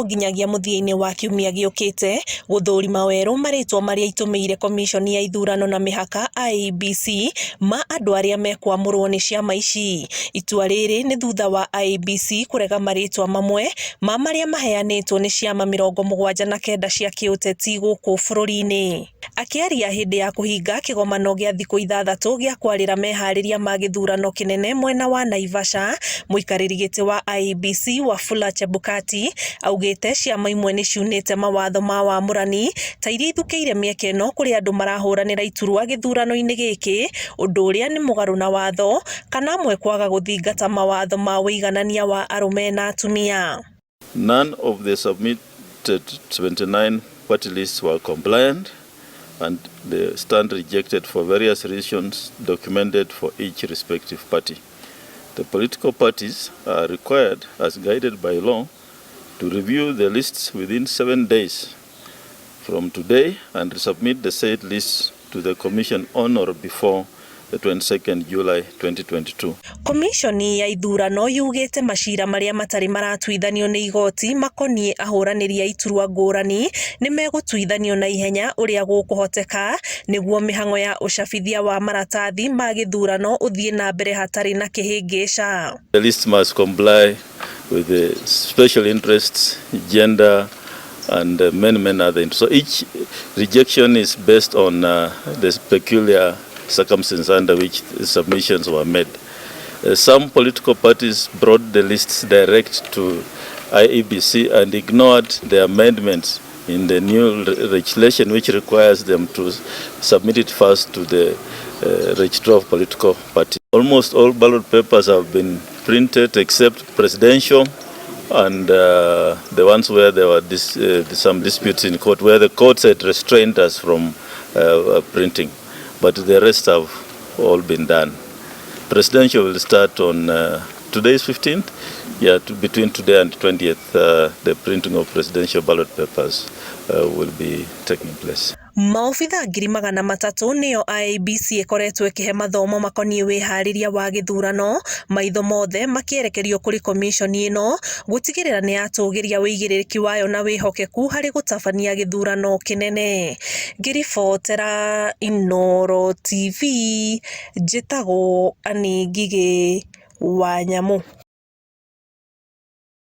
gũtindĩkĩrĩtwo nginyagia mũthia-inĩ wa kiumia gĩũkĩte gũthũrima werũ marĩtwa marĩa itũmĩire komishoni ya ithurano na mĩhaka IEBC ma andũ arĩa mekwamũrwo nĩ ciama ici. Itua rĩrĩ nĩ thutha wa IEBC kũrega marĩtwa mamwe ma marĩa maheanĩtwo nĩ ciama 79 cia kĩũteti gũkũ bũrũri-inĩ. Akĩaria hĩndĩ ya kũhinga kĩgomano gĩa thikũ 6 gĩa kwarĩra meharĩrĩria ma gĩthurano kĩnene mwena wa Naivasha, mũikarĩri gĩtĩ wa IEBC Wafula Chebukati augĩte ciama imwe nĩ ciunĩte mawatho ma wamũrani ta iria ithukĩire mĩeke ĩno kũrĩ andũ marahũranĩra iturwa gĩthurano-inĩ gĩkĩ, ũndũ ũrĩa nĩ mũgarũ na watho kana amwe kwaga gũthingata mawatho ma wĩiganania wa arũme na atumia. None of the submitted 29 party lists were compliant and they stand rejected for various reasons documented for each respective party. The political parties are required, as guided by law, to review the lists within 7 days from today and submit the said lists to the Commission on or before the 22nd July 2022. Komishoni ya ithurano yugĩte macira marĩa matarĩ maratuithanio nĩ igoti makoniĩ ahũranĩri a iturwa ngũrani nĩ megũtuithanio na ihenya ũrĩa gũkũhoteka nĩguo mĩhang'o ya ũcabithia wa maratathi ma gĩthurano ũthiĩ na mbere hatarĩ na kĩhĩngĩca. The list must comply with the special interests, gender and many other. So each rejection is based on the peculiar circumstances under which the submissions were made. Some political parties brought the lists direct to IEBC and ignored the amendments in the new legislation which requires them to submit it first to the registrar of political parties. Almost all ballot papers have been printed except presidential and the ones where there were some disputes in court where the courts had restrained us from printing. But the rest have all been done. Presidential will start on today is 15th. Yeah, between today and 20th, the printing of presidential ballot papers will be taking place. Maofitha 300,000 nĩyo IEBC ĩkoretwo ĩkĩhe mathomo makoniĩ wĩharĩria wa gĩthurano, maitho mothe makĩerekerio kũrĩ komishoni ĩno gũtigĩrĩra nĩ yatũgĩria wĩigĩrĩrĩki wayo na wĩhokeku harĩ gũtabania gĩthurano kĩnene. Ngĩribotera Inooro TV, njĩtagwo Anĩ Ngigĩ wa Nyamũ.